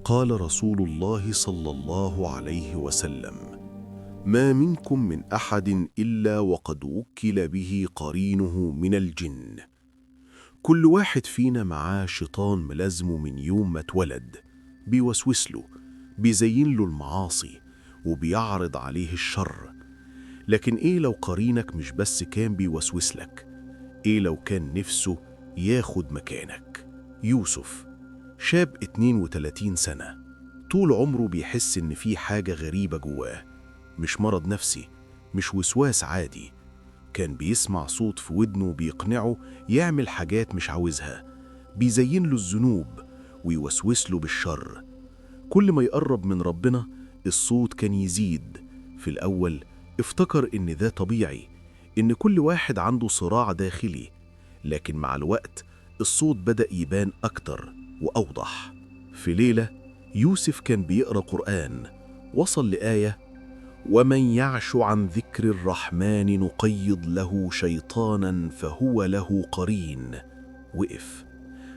قال رسول الله صلى الله عليه وسلم: ما منكم من أحد إلا وقد وكل به قرينه من الجن. كل واحد فينا معاه شيطان ملازمه من يوم ما اتولد، بيوسوس له، بيزين له المعاصي، وبيعرض عليه الشر. لكن إيه لو قرينك مش بس كان بيوسوس لك؟ إيه لو كان نفسه ياخد مكانك؟ يوسف شاب 32 سنة، طول عمره بيحس إن في حاجة غريبة جواه، مش مرض نفسي، مش وسواس عادي. كان بيسمع صوت في ودنه بيقنعه يعمل حاجات مش عاوزها، بيزين له الذنوب ويوسوس له بالشر. كل ما يقرب من ربنا الصوت كان يزيد. في الأول افتكر إن ده طبيعي، إن كل واحد عنده صراع داخلي، لكن مع الوقت الصوت بدأ يبان أكتر وأوضح. في ليلة يوسف كان بيقرأ قرآن، وصل لآية: ومن يعش عن ذكر الرحمن نقيض له شيطانا فهو له قرين. وقف،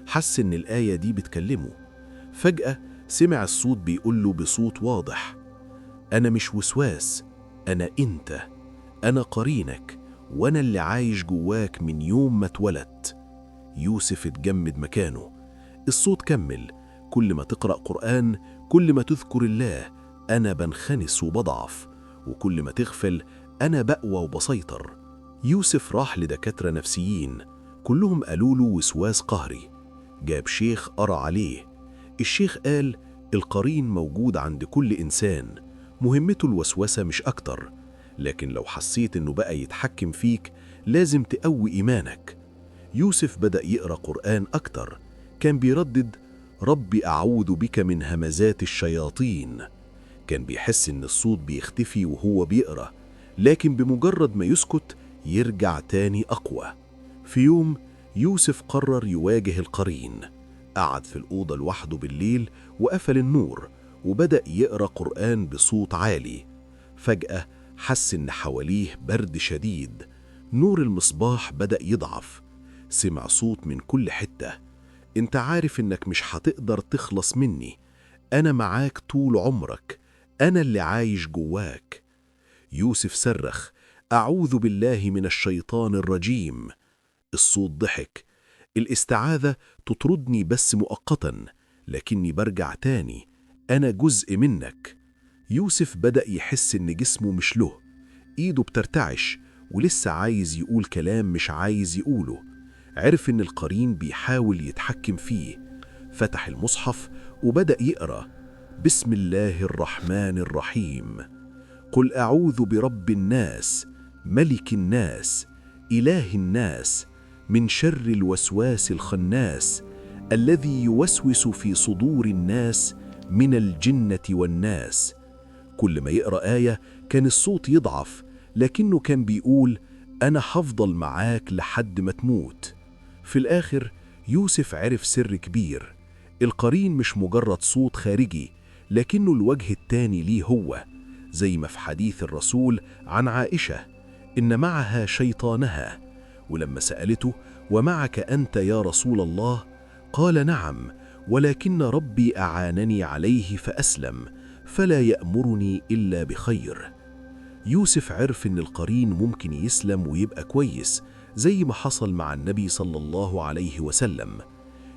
حس إن الآية دي بتكلمه. فجأة سمع الصوت بيقول له بصوت واضح: أنا مش وسواس، أنا أنت، أنا قرينك، وأنا اللي عايش جواك من يوم ما اتولدت. يوسف اتجمد مكانه. الصوت كمل: كل ما تقرأ قرآن، كل ما تذكر الله، أنا بنخنس وبضعف، وكل ما تغفل أنا بقوى وبسيطر. يوسف راح لدكاترة نفسيين، كلهم قالوا له وسواس قهري. جاب شيخ قرأ عليه. الشيخ قال: القرين موجود عند كل إنسان، مهمته الوسوسة مش أكتر، لكن لو حسيت إنه بقى يتحكم فيك لازم تقوي إيمانك. يوسف بدأ يقرأ قرآن أكتر، كان بيردد: ربي أعوذ بك من همزات الشياطين. كان بيحس إن الصوت بيختفي وهو بيقرأ، لكن بمجرد ما يسكت يرجع تاني أقوى. في يوم يوسف قرر يواجه القرين. قعد في الأوضة لوحده بالليل وقفل النور، وبدأ يقرأ قرآن بصوت عالي. فجأة حس إن حواليه برد شديد، نور المصباح بدأ يضعف. سمع صوت من كل حتة: انت عارف انك مش هتقدر تخلص مني، انا معاك طول عمرك، انا اللي عايش جواك. يوسف صرخ: اعوذ بالله من الشيطان الرجيم. الصوت ضحك: الاستعاذة تطردني بس مؤقتا، لكني برجع تاني، انا جزء منك. يوسف بدأ يحس ان جسمه مش له، ايده بترتعش، ولسه عايز يقول كلام مش عايز يقوله. عرف إن القرين بيحاول يتحكم فيه. فتح المصحف وبدأ يقرأ: بسم الله الرحمن الرحيم، قل أعوذ برب الناس، ملك الناس، إله الناس، من شر الوسواس الخناس، الذي يوسوس في صدور الناس من الجنة والناس. كل ما يقرأ آية كان الصوت يضعف، لكنه كان بيقول: أنا هفضل معاك لحد ما تموت. في الآخر يوسف عرف سر كبير: القرين مش مجرد صوت خارجي، لكنه الوجه التاني ليه هو. زي ما في حديث الرسول عن عائشة: إن معها شيطانها. ولما سألته: ومعك أنت يا رسول الله؟ قال: نعم، ولكن ربي أعانني عليه فأسلم، فلا يأمرني إلا بخير. يوسف عرف إن القرين ممكن يسلم ويبقى كويس، زي ما حصل مع النبي صلى الله عليه وسلم.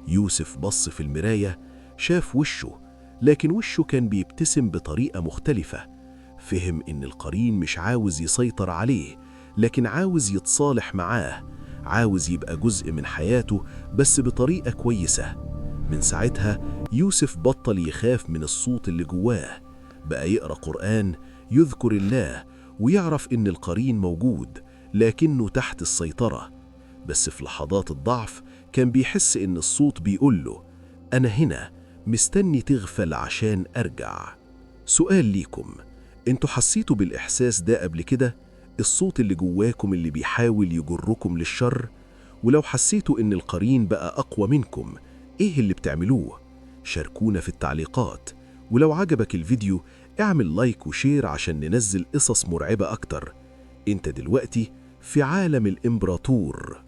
يوسف بص في المراية، شاف وشه، لكن وشه كان بيبتسم بطريقة مختلفة. فهم إن القرين مش عاوز يسيطر عليه، لكن عاوز يتصالح معاه، عاوز يبقى جزء من حياته بس بطريقة كويسة. من ساعتها يوسف بطل يخاف من الصوت اللي جواه، بقى يقرأ قرآن، يذكر الله، ويعرف إن القرين موجود لكنه تحت السيطرة. بس في لحظات الضعف كان بيحس إن الصوت بيقوله: أنا هنا، مستني تغفل عشان أرجع. سؤال ليكم: انتوا حسيتوا بالإحساس ده قبل كده؟ الصوت اللي جواكم اللي بيحاول يجركم للشر؟ ولو حسيتوا إن القرين بقى أقوى منكم، إيه اللي بتعملوه؟ شاركونا في التعليقات. ولو عجبك الفيديو اعمل لايك وشير عشان ننزل قصص مرعبة أكتر. انت دلوقتي في عالم الإمبراطور.